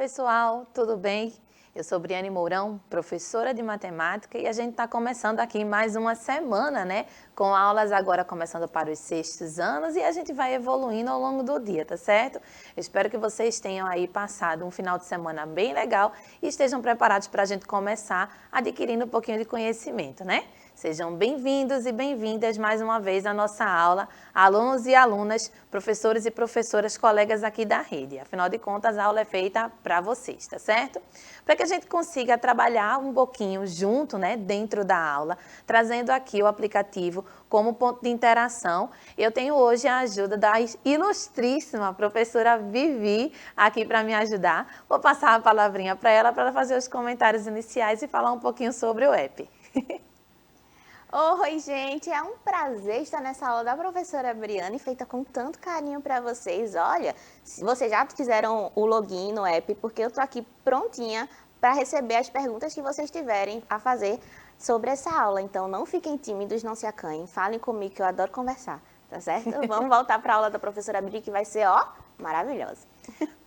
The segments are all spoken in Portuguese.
pessoal, tudo bem? Eu sou Briane Mourão, professora de matemática, e a gente está começando aqui mais uma semana, né? Com aulas agora começando para os 6º anos e a gente vai evoluindo ao longo do dia, tá certo? Eu espero que vocês tenham aí passado um final de semana bem legal e estejam preparados para a gente começar adquirindo um pouquinho de conhecimento, né? Sejam bem-vindos e bem-vindas mais uma vez à nossa aula, alunos e alunas, professores e professoras, colegas aqui da rede. Afinal de contas, a aula é feita para vocês, tá certo? Para que a gente consiga trabalhar um pouquinho junto, né, dentro da aula, trazendo aqui o aplicativo como ponto de interação, eu tenho hoje a ajuda da ilustríssima professora Vivi aqui para me ajudar. Vou passar a palavrinha para ela fazer os comentários iniciais e falar um pouquinho sobre o app. Oi, gente, é um prazer estar nessa aula da professora Briane, feita com tanto carinho para vocês. Olha, se vocês já fizeram o login no app, porque eu tô aqui prontinha para receber as perguntas que vocês tiverem a fazer sobre essa aula. Então, não fiquem tímidos, não se acanhem, falem comigo que eu adoro conversar, tá certo? Vamos voltar para a aula da professora Briane, que vai ser, ó, maravilhosa.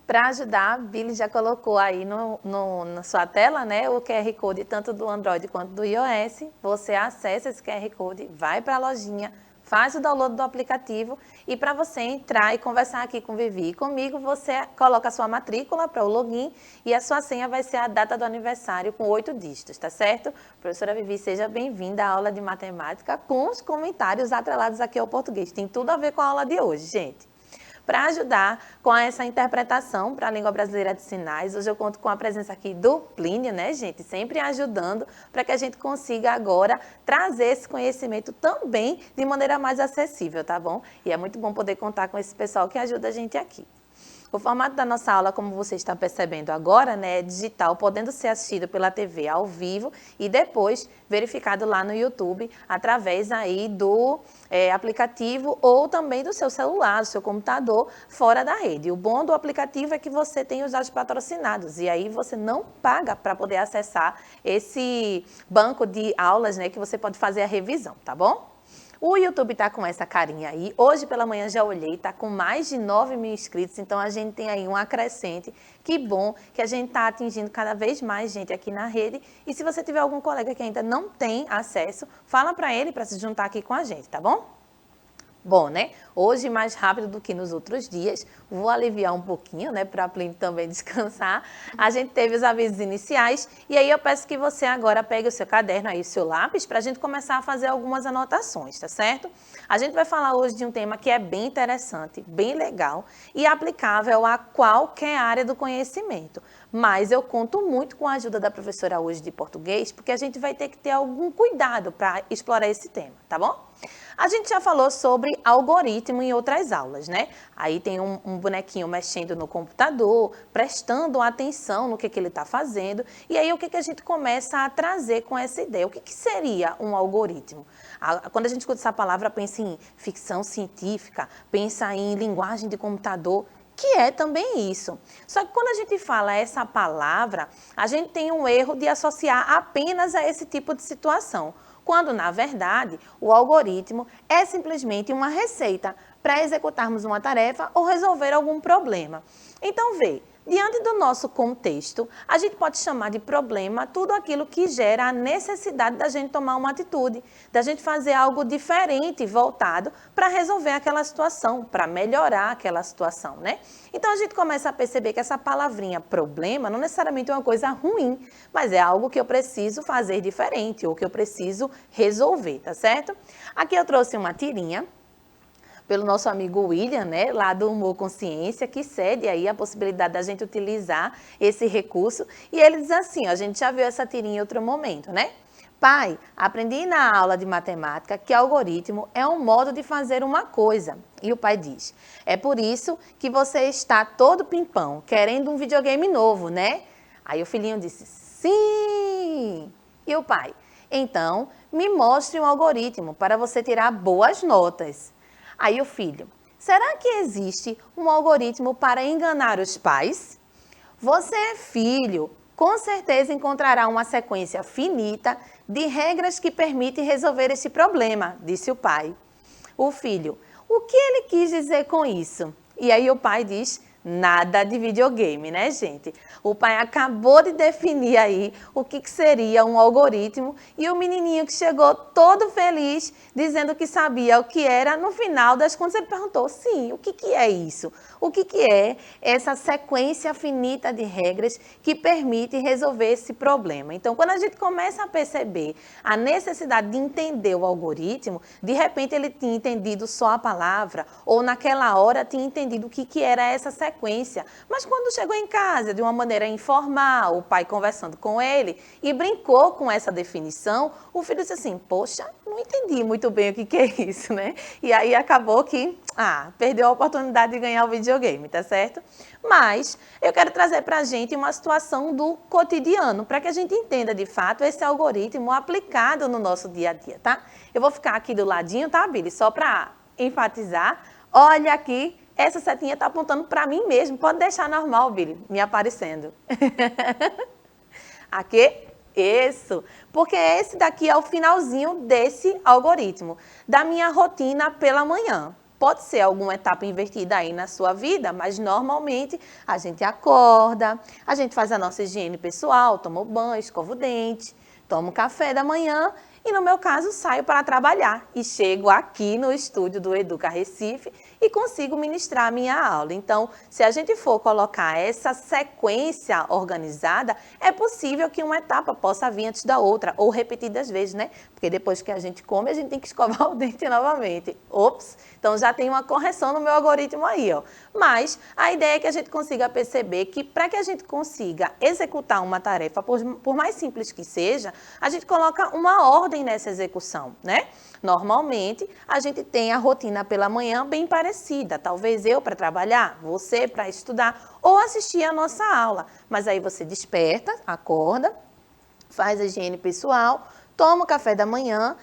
Para ajudar, a Billy já colocou aí na sua tela, né, o QR Code tanto do Android quanto do iOS. Você acessa esse QR Code, vai para a lojinha, faz o download do aplicativo e para você entrar e conversar aqui com o Vivi e comigo, você coloca a sua matrícula para o login e a sua senha vai ser a data do aniversário com 8 dígitos, tá certo? Professora Vivi, seja bem-vinda à aula de matemática com os comentários atrelados aqui ao português. Tem tudo a ver com a aula de hoje, gente. Para ajudar com essa interpretação para a língua brasileira de sinais, hoje eu conto com a presença aqui do Plínio, né, gente? Sempre ajudando para que a gente consiga agora trazer esse conhecimento também de maneira mais acessível, tá bom? E é muito bom poder contar com esse pessoal que ajuda a gente aqui. O formato da nossa aula, como você está percebendo agora, né, é digital, podendo ser assistido pela TV ao vivo e depois verificado lá no YouTube através aí do aplicativo ou também do seu celular, do seu computador, fora da rede. O bom do aplicativo é que você tem os dados patrocinados e aí você não paga para poder acessar esse banco de aulas, né, que você pode fazer a revisão, tá bom? O YouTube está com essa carinha aí. Hoje pela manhã já olhei, está com mais de 9.000 inscritos, então a gente tem aí um acrescente. Que bom que a gente está atingindo cada vez mais gente aqui na rede. E se você tiver algum colega que ainda não tem acesso, fala para ele para se juntar aqui com a gente, tá bom? Bom, né? Hoje, mais rápido do que nos outros dias, vou aliviar um pouquinho, né, para a Plínio também descansar. A gente teve os avisos iniciais e aí eu peço que você agora pegue o seu caderno aí, o seu lápis, para a gente começar a fazer algumas anotações, tá certo? A gente vai falar hoje de um tema que é bem interessante, bem legal e aplicável a qualquer área do conhecimento. Mas eu conto muito com a ajuda da professora hoje de português, porque a gente vai ter que ter algum cuidado para explorar esse tema, tá bom? A gente já falou sobre algoritmo em outras aulas, né? Aí tem um bonequinho mexendo no computador, prestando atenção no que ele está fazendo. E aí o que a gente começa a trazer com essa ideia? O que seria um algoritmo? Quando a gente escuta essa palavra, pensa em ficção científica, pensa em linguagem de computador, que é também isso. Só que quando a gente fala essa palavra, a gente tem um erro de associar apenas a esse tipo de situação, quando, na verdade, o algoritmo é simplesmente uma receita para executarmos uma tarefa ou resolver algum problema. Então, vê, diante do nosso contexto, a gente pode chamar de problema tudo aquilo que gera a necessidade da gente tomar uma atitude, da gente fazer algo diferente, voltado para resolver aquela situação, para melhorar aquela situação, né? Então, a gente começa a perceber que essa palavrinha problema não necessariamente é uma coisa ruim, mas é algo que eu preciso fazer diferente ou que eu preciso resolver, tá certo? Aqui eu trouxe uma tirinha pelo nosso amigo William, né, lá do Humor Consciência, que cede aí a possibilidade da gente utilizar esse recurso. E ele diz assim, ó, a gente já viu essa tirinha em outro momento, né? Pai, aprendi na aula de matemática que algoritmo é um modo de fazer uma coisa. E o pai diz, é por isso que você está todo pimpão, querendo um videogame novo, né? Aí o filhinho disse, sim! E o pai, então, me mostre um algoritmo para você tirar boas notas. Aí o filho, será que existe um algoritmo para enganar os pais? Você é filho, com certeza encontrará uma sequência finita de regras que permitem resolver este problema, disse o pai. O filho, o que ele quis dizer com isso? E aí o pai diz, Nada de videogame, né, gente? O pai acabou de definir aí o que seria um algoritmo e o menininho que chegou todo feliz, dizendo que sabia o que era, no final das contas ele perguntou, sim, o que é isso? O que é essa sequência finita de regras que permite resolver esse problema? Então, quando a gente começa a perceber a necessidade de entender o algoritmo, de repente ele tinha entendido só a palavra, ou naquela hora tinha entendido o que era essa sequência. Mas quando chegou em casa, de uma maneira informal, o pai conversando com ele e brincou com essa definição, o filho disse assim, poxa, não entendi muito bem o que é isso, né? E aí acabou que, perdeu a oportunidade de ganhar o videogame, tá certo? Mas eu quero trazer para a gente uma situação do cotidiano, para que a gente entenda de fato esse algoritmo aplicado no nosso dia a dia, tá? Eu vou ficar aqui do ladinho, tá, Billy? Só para enfatizar. Olha aqui, essa setinha está apontando para mim mesmo. Pode deixar normal, Billy, me aparecendo. Aqui, isso. Porque esse daqui é o finalzinho desse algoritmo, da minha rotina pela manhã. Pode ser alguma etapa invertida aí na sua vida, mas normalmente a gente acorda, a gente faz a nossa higiene pessoal, toma o banho, escova o dente, toma o café da manhã e, no meu caso, saio para trabalhar e chego aqui no estúdio do Educa Recife e consigo ministrar a minha aula. Então, se a gente for colocar essa sequência organizada, é possível que uma etapa possa vir antes da outra, ou repetidas vezes, né? Porque depois que a gente come, a gente tem que escovar o dente novamente. Ops! Então, já tem uma correção no meu algoritmo aí, ó. Mas a ideia é que a gente consiga perceber que, para que a gente consiga executar uma tarefa, por mais simples que seja, a gente coloca uma ordem nessa execução, né? Normalmente, a gente tem a rotina pela manhã bem parecida. Talvez eu para trabalhar, você para estudar ou assistir a nossa aula. Mas aí você desperta, acorda, faz a higiene pessoal, toma o café da manhã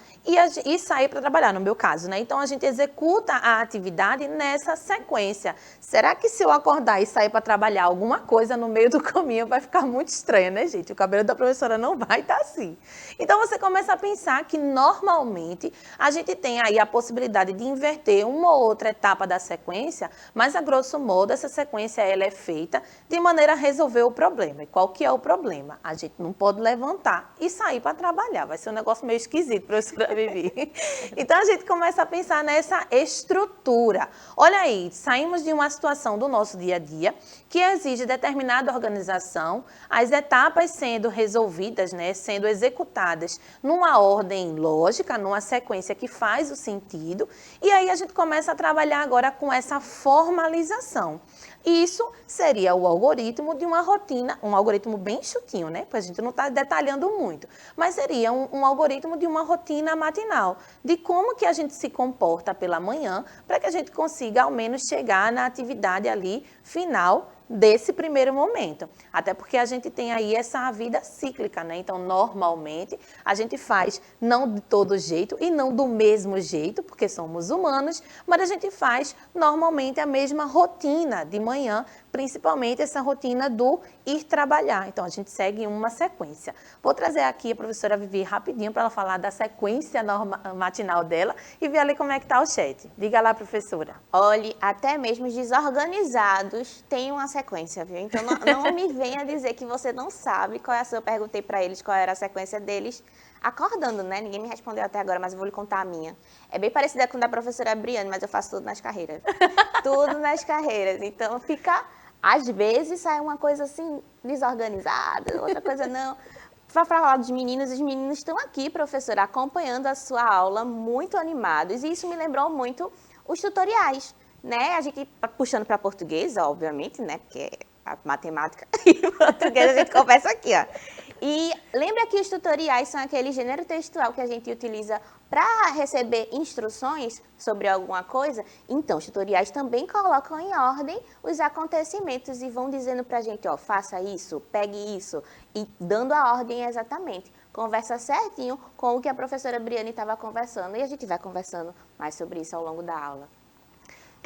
e sai para trabalhar, no meu caso, né? Então, a gente executa a atividade nessa sequência. Será que se eu acordar e sair para trabalhar alguma coisa no meio do caminho vai ficar muito estranho, né, gente? O cabelo da professora não vai estar assim. Então, você começa a pensar que, normalmente, a gente tem aí a possibilidade de inverter uma ou outra etapa da sequência, mas, a grosso modo, essa sequência ela é feita de maneira a resolver o problema. E qual que é o problema? A gente não pode levantar e sair para trabalhar. Vai ser um negócio meio esquisito, professora Vivi. Então, a gente começa a pensar nessa estrutura. Olha aí, saímos de uma situação do nosso dia a dia que exige determinada organização, as etapas sendo resolvidas, né, sendo executadas numa ordem lógica, numa sequência que faz o sentido, e aí a gente começa a trabalhar agora com essa formalização. Isso seria o algoritmo de uma rotina, um algoritmo bem chutinho, né? Porque a gente não está detalhando muito, mas seria um algoritmo de uma rotina matinal, de como que a gente se comporta pela manhã, para que a gente consiga ao menos chegar na atividade ali final desse primeiro momento. Até porque a gente tem aí essa vida cíclica, né? Então, normalmente, a gente faz não de todo jeito e não do mesmo jeito, porque somos humanos, mas a gente faz normalmente a mesma rotina de manhã, principalmente essa rotina do ir trabalhar. Então, a gente segue uma sequência. Vou trazer aqui a professora Vivi rapidinho para ela falar da sequência matinal dela e ver ali como é que está o chat. Diga lá, professora. Olhe, até mesmo os desorganizados têm uma sequência, viu? Então, não me venha dizer que você não sabe qual é a sua. Eu perguntei para eles qual era a sequência deles, acordando, né? Ninguém me respondeu até agora, mas eu vou lhe contar a minha. É bem parecida com a da professora Briane, mas eu faço tudo nas carreiras. Tudo nas carreiras. Então, fica... Às vezes sai uma coisa assim, desorganizada, outra coisa não. Para falar dos meninos, os meninos estão aqui, professora, acompanhando a sua aula, muito animados. E isso me lembrou muito os tutoriais, né? A gente puxando para português, obviamente, né? Porque a matemática e português a gente conversa aqui, ó. E lembra que os tutoriais são aquele gênero textual que a gente utiliza para receber instruções sobre alguma coisa? Então, os tutoriais também colocam em ordem os acontecimentos e vão dizendo para a gente, ó, faça isso, pegue isso, e dando a ordem exatamente. Conversa certinho com o que a professora Briane estava conversando, e a gente vai conversando mais sobre isso ao longo da aula.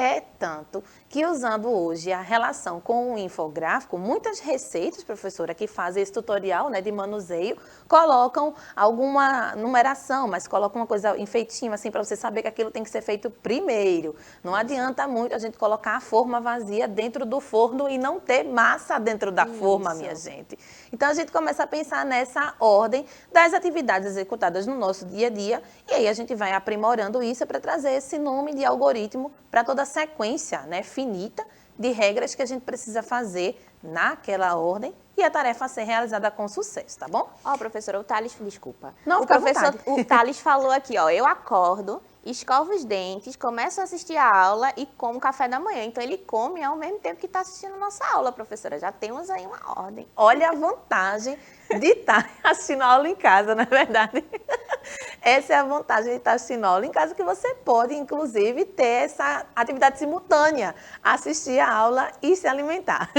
É tanto que usando hoje a relação com o infográfico, muitas receitas, professora, que fazem esse tutorial, né, de manuseio, colocam alguma numeração, mas colocam uma coisa enfeitinha, assim, para você saber que aquilo tem que ser feito primeiro. Não adianta muito a gente colocar a forma vazia dentro do forno e não ter massa dentro da forma, minha gente. Então, a gente começa a pensar nessa ordem das atividades executadas no nosso dia a dia, e aí a gente vai aprimorando isso para trazer esse nome de algoritmo para toda a sequência, né, finita de regras que a gente precisa fazer naquela ordem e a tarefa a ser realizada com sucesso, tá bom? Ó, professora, o Thales, desculpa. Não, O fica à professor, vontade. o Thales falou aqui, ó, eu acordo, escovo os dentes, começo a assistir a aula e como café da manhã. Então, ele come ao mesmo tempo que está assistindo a nossa aula, professora. Já temos aí uma ordem. Olha a vantagem de estar assistindo aula em casa, não é verdade? Essa é a vantagem de estar assistindo aula em casa, que você pode, inclusive, ter essa atividade simultânea, assistir a aula e se alimentar.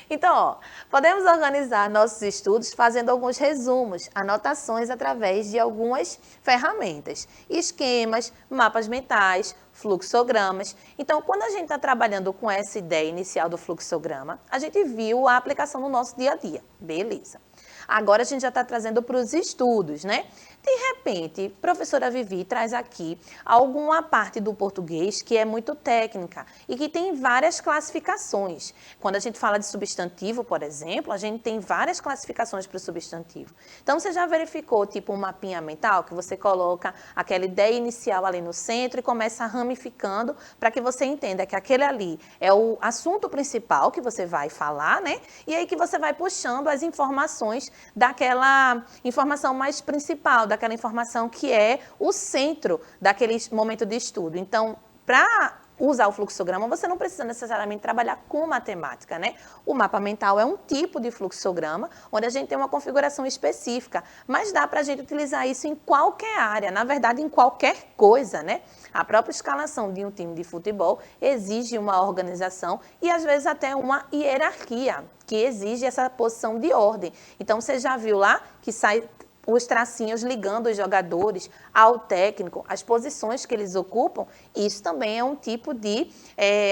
Então, ó, podemos organizar nossos estudos fazendo alguns resumos, anotações através de algumas ferramentas, esquemas, mapas mentais, fluxogramas. Então, quando a gente está trabalhando com essa ideia inicial do fluxograma, a gente viu a aplicação no nosso dia a dia. Beleza. Agora a gente já está trazendo para os estudos, né? De repente, professora Vivi traz aqui alguma parte do português que é muito técnica e que tem várias classificações. Quando a gente fala de substantivo, por exemplo, a gente tem várias classificações para o substantivo. Então, você já verificou, tipo, um mapinha mental, que você coloca aquela ideia inicial ali no centro e começa ramificando para que você entenda que aquele ali é o assunto principal que você vai falar, né? E aí que você vai puxando as informações daquela informação mais principal, daquela informação que é o centro daquele momento de estudo. Então, para usar o fluxograma, você não precisa necessariamente trabalhar com matemática, né? O mapa mental é um tipo de fluxograma, onde a gente tem uma configuração específica, mas dá para a gente utilizar isso em qualquer área, na verdade, em qualquer coisa, né? A própria escalação de um time de futebol exige uma organização e, às vezes, até uma hierarquia, que exige essa posição de ordem. Então, você já viu lá que sai os tracinhos ligando os jogadores ao técnico, as posições que eles ocupam, isso também é um tipo de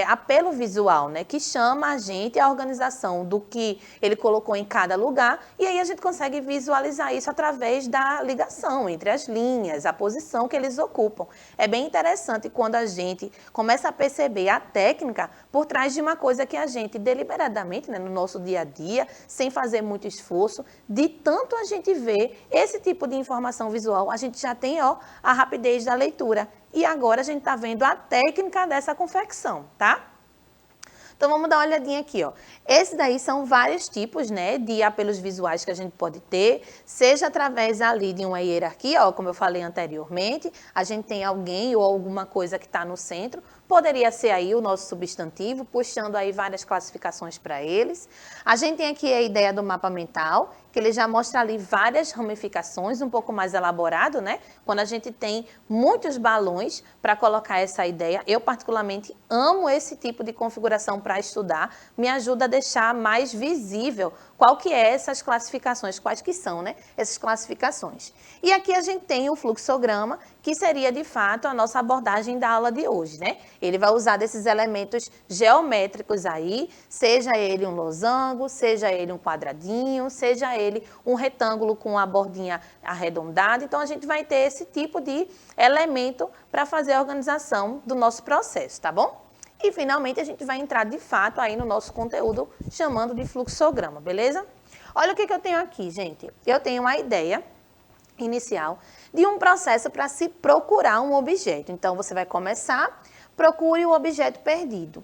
apelo visual, né? Que chama a gente a organização do que ele colocou em cada lugar, e aí a gente consegue visualizar isso através da ligação entre as linhas, a posição que eles ocupam. É bem interessante quando a gente começa a perceber a técnica por trás de uma coisa que a gente deliberadamente, né, no nosso dia a dia, sem fazer muito esforço, de tanto a gente ver esse tipo de informação visual, a gente já tem, ó, a rapidez da leitura. E agora a gente está vendo a técnica dessa confecção, tá? Então, vamos dar uma olhadinha aqui, ó. Esses daí são vários tipos, né, de apelos visuais que a gente pode ter, seja através ali de uma hierarquia, ó, como eu falei anteriormente, a gente tem alguém ou alguma coisa que está no centro, poderia ser aí o nosso substantivo, puxando aí várias classificações para eles. A gente tem aqui a ideia do mapa mental, que ele já mostra ali várias ramificações, um pouco mais elaborado, né? Quando a gente tem muitos balões para colocar essa ideia. Eu, particularmente, amo esse tipo de configuração para estudar, me ajuda a deixar mais visível qual que é essas classificações, quais que são, né? Essas classificações. E aqui a gente tem o fluxograma, que seria, de fato, a nossa abordagem da aula de hoje, né? Ele vai usar desses elementos geométricos aí, seja ele um losango, seja ele um quadradinho, seja ele um retângulo com a bordinha arredondada. Então, a gente vai ter esse tipo de elemento para fazer a organização do nosso processo, tá bom? E, finalmente, a gente vai entrar, de fato, aí no nosso conteúdo, chamando de fluxograma, beleza? Olha o que eu tenho aqui, gente. Eu tenho uma ideia inicial de um processo para se procurar um objeto. Então, você vai começar, procure o objeto perdido.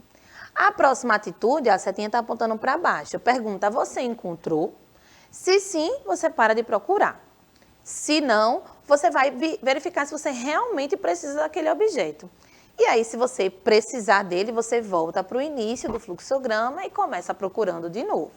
A próxima atitude, a setinha está apontando para baixo. Pergunta, você encontrou? Se sim, você para de procurar. Se não, você vai verificar se você realmente precisa daquele objeto. E aí, se você precisar dele, você volta para o início do fluxograma e começa procurando de novo.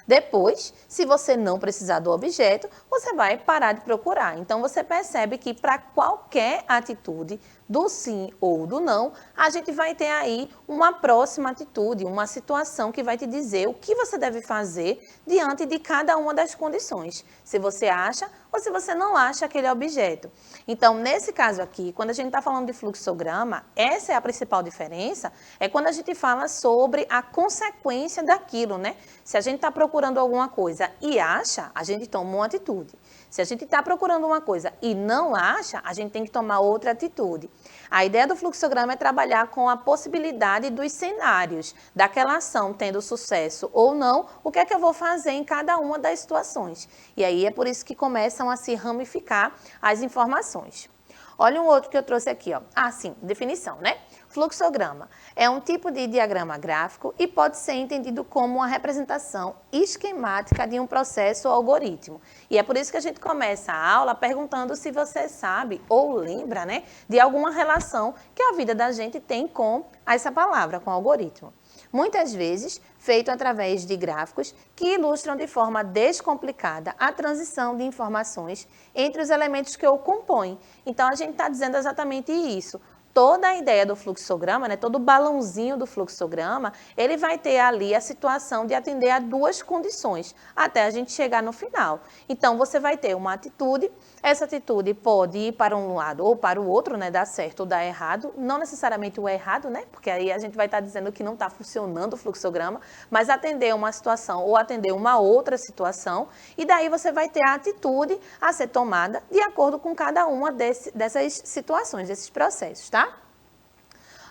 Depois, se você não precisar do objeto, você vai parar de procurar. Então, você percebe que para qualquer atitude, do sim ou do não, a gente vai ter aí uma próxima atitude, uma situação que vai te dizer o que você deve fazer diante de cada uma das condições. Se você acha ou se você não acha aquele objeto. Então, nesse caso aqui, quando a gente está falando de fluxograma, essa é a principal diferença, é quando a gente fala sobre a consequência daquilo, né? Se a gente está procurando alguma coisa e acha, a gente toma uma atitude. Se a gente está procurando uma coisa e não acha, a gente tem que tomar outra atitude. A ideia do fluxograma é trabalhar com a possibilidade dos cenários, daquela ação tendo sucesso ou não, o que é que eu vou fazer em cada uma das situações. E aí é por isso que começam a se ramificar as informações. Olha um outro que eu trouxe aqui, ó. Ah, sim, definição, né? Fluxograma é um tipo de diagrama gráfico e pode ser entendido como uma representação esquemática de um processo ou algoritmo. E é por isso que a gente começa a aula perguntando se você sabe ou lembra, né, de alguma relação que a vida da gente tem com essa palavra, com algoritmo. Muitas vezes feito através de gráficos que ilustram de forma descomplicada a transição de informações entre os elementos que o compõem. Então, a gente está dizendo exatamente isso. Toda a ideia do fluxograma, né, todo o balãozinho do fluxograma, ele vai ter ali a situação de atender a duas condições, até a gente chegar no final. Então, você vai ter uma atitude, essa atitude pode ir para um lado ou para o outro, né, dar certo ou dar errado, não necessariamente o errado, né, porque aí a gente vai estar dizendo que não está funcionando o fluxograma, mas atender uma situação ou atender uma outra situação, e daí você vai ter a atitude a ser tomada de acordo com cada uma dessas situações, desses processos, tá?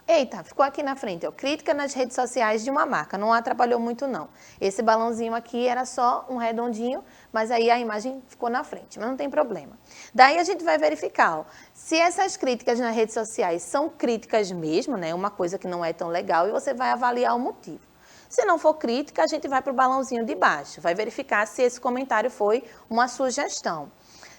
Eita, ficou aqui na frente, ó, crítica nas redes sociais de uma marca, não atrapalhou muito não. Esse balãozinho aqui era só um redondinho, mas aí a imagem ficou na frente, mas não tem problema. Daí a gente vai verificar, ó, se essas críticas nas redes sociais são críticas mesmo, né, uma coisa que não é tão legal, e você vai avaliar o motivo. Se não for crítica, a gente vai para o balãozinho de baixo, vai verificar se esse comentário foi uma sugestão.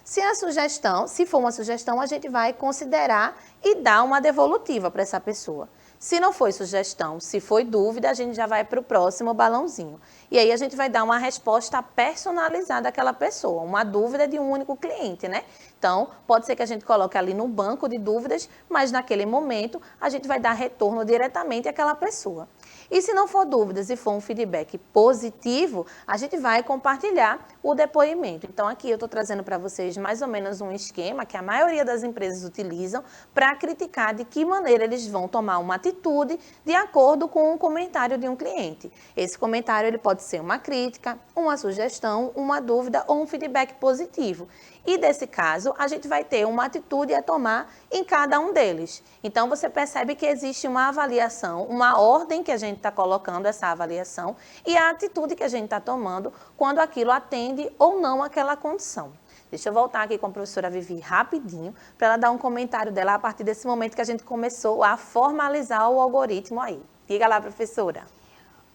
Se for uma sugestão, a gente vai considerar e dar uma devolutiva para essa pessoa. Se não foi sugestão, se foi dúvida, a gente já vai para o próximo balãozinho. E aí a gente vai dar uma resposta personalizada àquela pessoa, uma dúvida de um único cliente, né? Então, pode ser que a gente coloque ali no banco de dúvidas, mas naquele momento a gente vai dar retorno diretamente àquela pessoa. E se não for dúvidas e for um feedback positivo, a gente vai compartilhar o depoimento. Então, aqui eu estou trazendo para vocês mais ou menos um esquema que a maioria das empresas utilizam para criticar de que maneira eles vão tomar uma atitude de acordo com um comentário de um cliente. Esse comentário ele pode ser uma crítica, uma sugestão, uma dúvida ou um feedback positivo. E, desse caso, a gente vai ter uma atitude a tomar em cada um deles. Então, você percebe que existe uma avaliação, uma ordem que a gente está colocando essa avaliação e a atitude que a gente está tomando quando aquilo atende ou não aquela condição. Deixa eu voltar aqui com a professora Vivi rapidinho para ela dar um comentário dela a partir desse momento que a gente começou a formalizar o algoritmo aí. Diga lá, professora.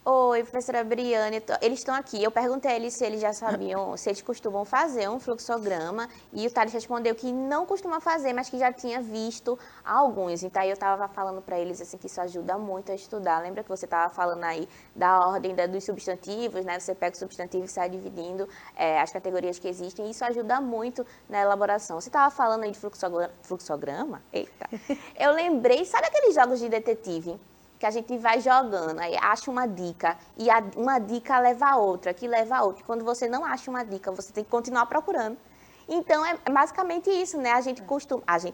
Oi, professora Briane, eles estão aqui. Eu perguntei a eles se eles já sabiam, se eles costumam fazer um fluxograma, e o Thales respondeu que não costuma fazer, mas que já tinha visto alguns. Então, aí eu estava falando para eles assim, que isso ajuda muito a estudar. Lembra que você estava falando aí da ordem dos substantivos, né? Você pega o substantivo e sai dividindo as categorias que existem, e isso ajuda muito na elaboração. Você estava falando aí de fluxograma? Eita. Eu lembrei, sabe aqueles jogos de detetive? Que a gente vai jogando, aí acha uma dica, e uma dica leva a outra, que leva a outra. E quando você não acha uma dica, você tem que continuar procurando. Então, é basicamente isso, né? A gente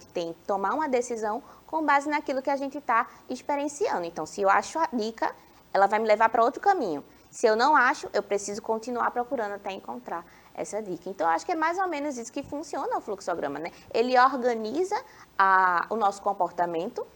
tem que tomar uma decisão com base naquilo que a gente está experienciando. Então, se eu acho a dica, ela vai me levar para outro caminho. Se eu não acho, eu preciso continuar procurando até encontrar essa dica. Então, eu acho que é mais ou menos isso que funciona o fluxograma, né? Ele organiza o nosso comportamento,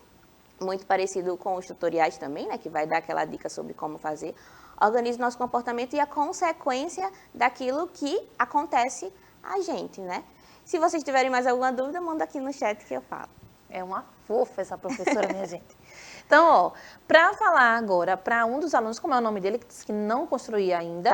muito parecido com os tutoriais também, né, que vai dar aquela dica sobre como fazer, organiza o nosso comportamento e a consequência daquilo que acontece a gente, né? Se vocês tiverem mais alguma dúvida, manda aqui no chat que eu falo. É uma fofa essa professora, minha gente. Então, ó, para falar agora para um dos alunos, como é o nome dele, que disse que não construía ainda?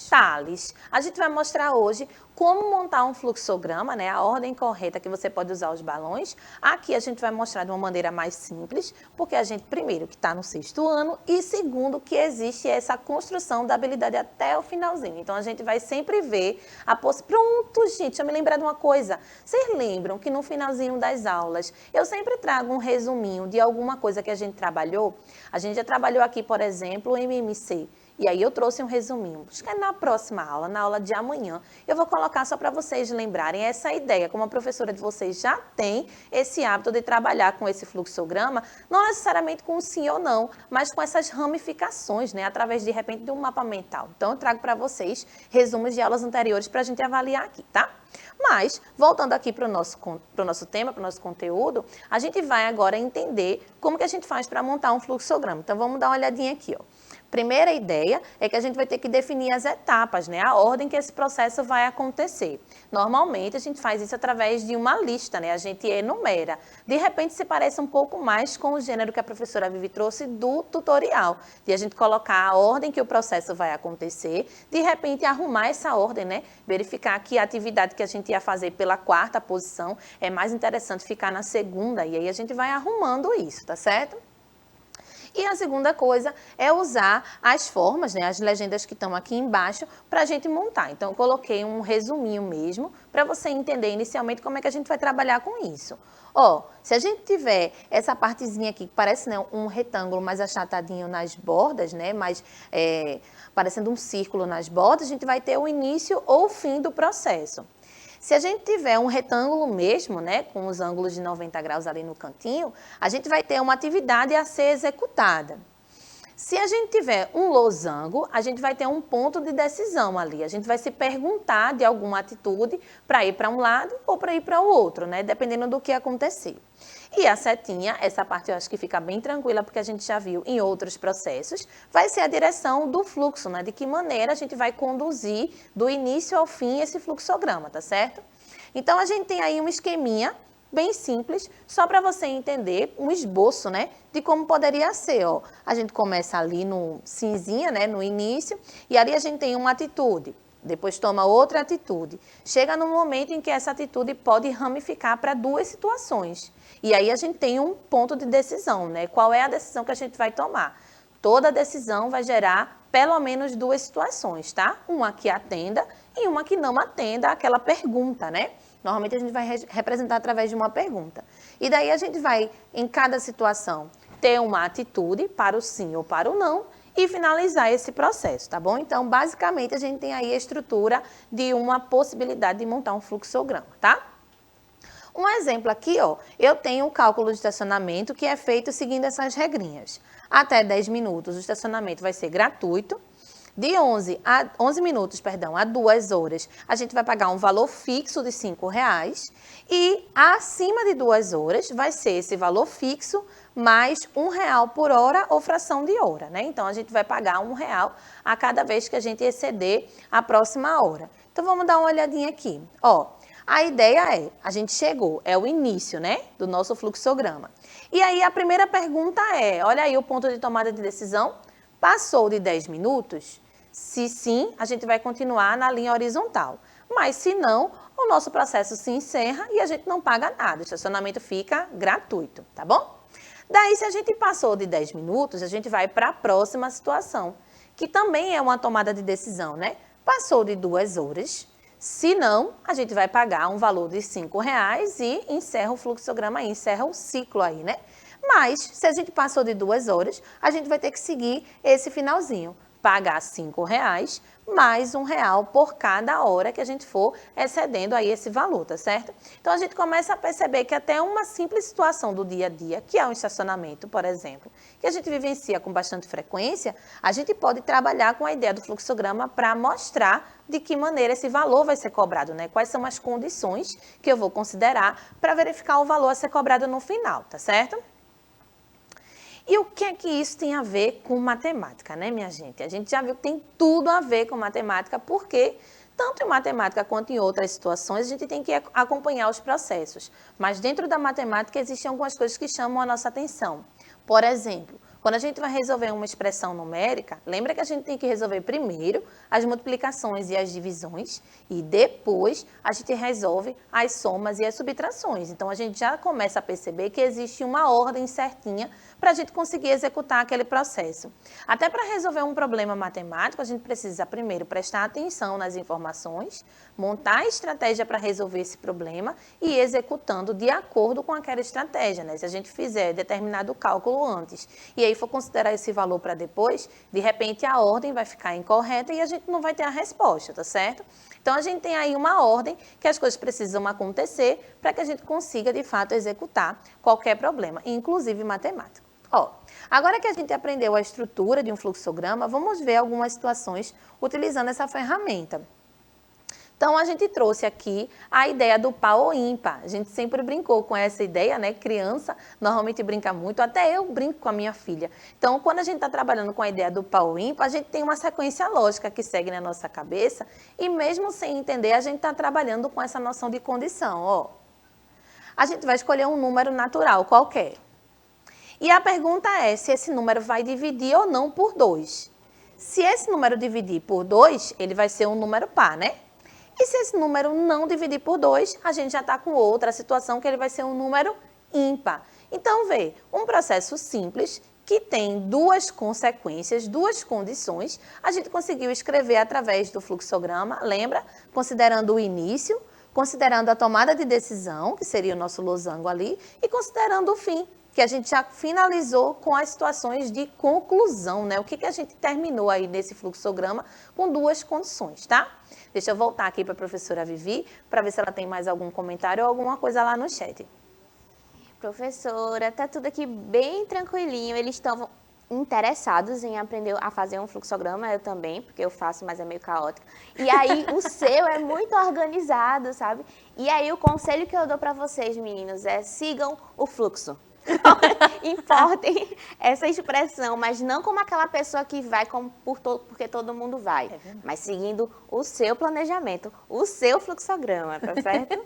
Thales. A gente vai mostrar hoje como montar um fluxograma, né? A ordem correta que você pode usar os balões. Aqui a gente vai mostrar de uma maneira mais simples, porque a gente, primeiro, que está no 6º ano, e segundo, que existe essa construção da habilidade até o finalzinho. Então, a gente vai sempre ver a Pronto, gente, deixa eu me lembrar de uma coisa. Vocês lembram que no finalzinho das aulas, eu sempre trago um resuminho de alguma coisa que a gente trabalhou? A gente já trabalhou aqui, por exemplo, o MMC. E aí eu trouxe um resuminho. Acho que é na próxima aula, na aula de amanhã, eu vou colocar só para vocês lembrarem essa ideia. Como a professora de vocês já tem esse hábito de trabalhar com esse fluxograma, não necessariamente com sim ou não, mas com essas ramificações, né? Através, de repente, de um mapa mental. Então, eu trago para vocês resumos de aulas anteriores para a gente avaliar aqui, tá? Mas, voltando aqui para o nosso tema, para o nosso conteúdo, a gente vai agora entender como que a gente faz para montar um fluxograma. Então, vamos dar uma olhadinha aqui, ó. Primeira ideia é que a gente vai ter que definir as etapas, né? A ordem que esse processo vai acontecer. Normalmente, a gente faz isso através de uma lista, né? A gente enumera. De repente, se parece um pouco mais com o gênero que a professora Vivi trouxe do tutorial, de a gente colocar a ordem que o processo vai acontecer, de repente, arrumar essa ordem, né? Verificar que a atividade que a gente ia fazer pela quarta posição é mais interessante ficar na segunda, e aí a gente vai arrumando isso, tá certo? E a segunda coisa é usar as formas, né, as legendas que estão aqui embaixo, para a gente montar. Então, eu coloquei um resuminho mesmo, para você entender inicialmente como é que a gente vai trabalhar com isso. Ó, se a gente tiver essa partezinha aqui, que parece, né, um retângulo mais achatadinho nas bordas, né, parecendo um círculo nas bordas, a gente vai ter o início ou o fim do processo. Se a gente tiver um retângulo mesmo, né, com os ângulos de 90 graus ali no cantinho, a gente vai ter uma atividade a ser executada. Se a gente tiver um losango, a gente vai ter um ponto de decisão ali. A gente vai se perguntar de alguma atitude para ir para um lado ou para ir para o outro, né, dependendo do que acontecer. E a setinha, essa parte eu acho que fica bem tranquila, porque a gente já viu em outros processos, vai ser a direção do fluxo, né? De que maneira a gente vai conduzir do início ao fim esse fluxograma, tá certo? Então, a gente tem aí um esqueminha bem simples, só para você entender um esboço, né? De como poderia ser, ó. A gente começa ali no cinzinha, né? No início, e ali a gente tem uma atitude. Depois toma outra atitude. Chega num momento em que essa atitude pode ramificar para duas situações. E aí a gente tem um ponto de decisão, né? Qual é a decisão que a gente vai tomar? Toda decisão vai gerar pelo menos duas situações, tá? Uma que atenda e uma que não atenda àquela pergunta, né? Normalmente a gente vai representar através de uma pergunta. E daí a gente vai, em cada situação, ter uma atitude para o sim ou para o não, e finalizar esse processo, tá bom? Então, basicamente, a gente tem aí a estrutura de uma possibilidade de montar um fluxograma, tá? Um exemplo aqui, ó, eu tenho um cálculo de estacionamento que é feito seguindo essas regrinhas. Até 10 minutos o estacionamento vai ser gratuito. De 11 minutos, a 2 horas, a gente vai pagar um valor fixo de R$5 e acima de 2 horas vai ser esse valor fixo mais R$1 por hora ou fração de hora, né? Então, a gente vai pagar R$1 a cada vez que a gente exceder a próxima hora. Então, vamos dar uma olhadinha aqui. Ó, a ideia é, a gente chegou, é o início, né, do nosso fluxograma. E aí, a primeira pergunta é, olha aí o ponto de tomada de decisão, passou de 10 minutos? Se sim, a gente vai continuar na linha horizontal. Mas se não, o nosso processo se encerra e a gente não paga nada. O estacionamento fica gratuito, tá bom? Daí, se a gente passou de 10 minutos, a gente vai para a próxima situação, que também é uma tomada de decisão, né? Passou de 2 horas. Se não, a gente vai pagar um valor de R$5 e encerra o fluxograma aí, encerra o ciclo aí, né? Mas, se a gente passou de 2 horas, a gente vai ter que seguir esse finalzinho. Pagar R$5 mais R$1 por cada hora que a gente for excedendo aí esse valor, tá certo? Então, a gente começa a perceber que até uma simples situação do dia a dia, que é um estacionamento, por exemplo, que a gente vivencia com bastante frequência, a gente pode trabalhar com a ideia do fluxograma para mostrar de que maneira esse valor vai ser cobrado, né? Quais são as condições que eu vou considerar para verificar o valor a ser cobrado no final, tá certo? E o que é que isso tem a ver com matemática, né, minha gente? A gente já viu que tem tudo a ver com matemática, porque tanto em matemática quanto em outras situações, a gente tem que acompanhar os processos. Mas dentro da matemática existem algumas coisas que chamam a nossa atenção. Por exemplo, quando a gente vai resolver uma expressão numérica, lembra que a gente tem que resolver primeiro as multiplicações e as divisões e depois a gente resolve as somas e as subtrações. Então, a gente já começa a perceber que existe uma ordem certinha para a gente conseguir executar aquele processo. Até para resolver um problema matemático, a gente precisa primeiro prestar atenção nas informações, montar a estratégia para resolver esse problema e ir executando de acordo com aquela estratégia, né? Se a gente fizer determinado cálculo antes e aí aí for considerar esse valor para depois, de repente a ordem vai ficar incorreta e a gente não vai ter a resposta, tá certo? Então, a gente tem aí uma ordem que as coisas precisam acontecer para que a gente consiga, de fato, executar qualquer problema, inclusive matemático. Ó, agora que a gente aprendeu a estrutura de um fluxograma, vamos ver algumas situações utilizando essa ferramenta. Então, a gente trouxe aqui a ideia do par ou ímpar. A gente sempre brincou com essa ideia, né? Criança normalmente brinca muito, até eu brinco com a minha filha. Então, quando a gente está trabalhando com a ideia do par ou ímpar, a gente tem uma sequência lógica que segue na nossa cabeça e mesmo sem entender, a gente está trabalhando com essa noção de condição. Ó, a gente vai escolher um número natural qualquer. E a pergunta é se esse número vai dividir ou não por 2. Se esse número dividir por 2, ele vai ser um número par, né? E se esse número não dividir por 2, a gente já está com outra situação que ele vai ser um número ímpar. Então, vê, um processo simples que tem duas consequências, duas condições, a gente conseguiu escrever através do fluxograma, lembra? Considerando o início, considerando a tomada de decisão, que seria o nosso losango ali, e considerando o fim, que a gente já finalizou com as situações de conclusão, né? O que a gente terminou aí nesse fluxograma com duas condições, tá? Deixa eu voltar aqui para a professora Vivi, para ver se ela tem mais algum comentário ou alguma coisa lá no chat. Professora, tá tudo aqui bem tranquilinho, eles estão interessados em aprender a fazer um fluxograma, eu também, porque eu faço, mas é meio caótico. E aí o seu é muito organizado, sabe? E aí o conselho que eu dou para vocês, meninos, é sigam o fluxo. Importem essa expressão, mas não como aquela pessoa que vai porque todo mundo vai, mas seguindo o seu planejamento, o seu fluxograma, tá certo?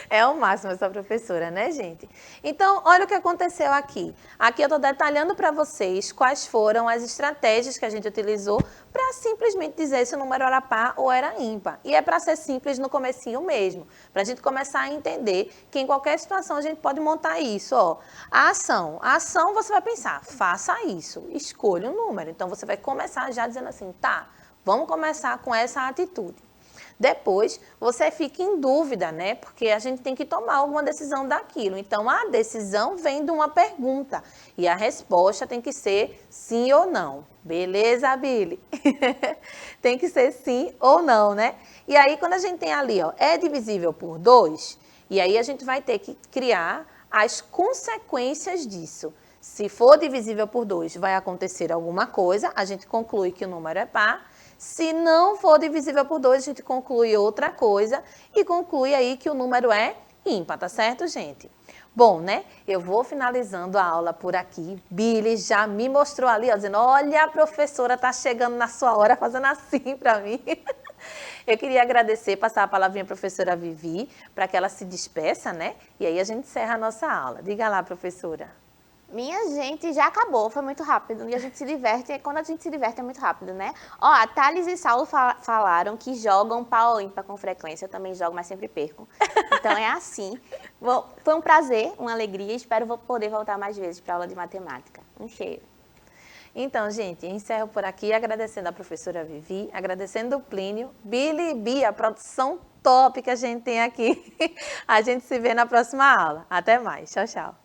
É o máximo essa professora, né, gente? Então, olha o que aconteceu aqui. Aqui eu estou detalhando para vocês quais foram as estratégias que a gente utilizou para simplesmente dizer se o número era par ou era ímpar. E é para ser simples no comecinho mesmo, para a gente começar a entender que em qualquer situação a gente pode montar isso, ó. A ação você vai pensar, faça isso, escolha um número. Então, você vai começar já dizendo assim, tá, vamos começar com essa atitude. Depois, você fica em dúvida, né? Porque a gente tem que tomar alguma decisão daquilo. Então, a decisão vem de uma pergunta. E a resposta tem que ser sim ou não. Beleza, Billy? Tem que ser sim ou não, né? E aí, quando a gente tem ali, ó, é divisível por 2, e aí a gente vai ter que criar as consequências disso. Se for divisível por 2, vai acontecer alguma coisa, a gente conclui que o número é par. Se não for divisível por 2, a gente conclui outra coisa e conclui aí que o número é ímpar, tá certo, gente? Bom, né? Eu vou finalizando a aula por aqui. Billy já me mostrou ali, ó, dizendo, olha, a professora tá chegando na sua hora, fazendo assim para mim. Eu queria agradecer, passar a palavrinha à professora Vivi, para que ela se despeça, né? E aí a gente encerra a nossa aula. Diga lá, professora. Minha gente, já acabou, foi muito rápido. E a gente se diverte, e quando a gente se diverte é muito rápido, né? Ó, a Thales e Saulo falaram que jogam par ou ímpar com frequência. Eu também jogo, mas sempre perco. Então é assim. Foi um prazer, uma alegria. Espero poder voltar mais vezes para aula de matemática. Um cheiro. Então, gente, encerro por aqui agradecendo a professora Vivi, agradecendo o Plínio, Billy e Bia, a produção top que a gente tem aqui. A gente se vê na próxima aula. Até mais. Tchau, tchau.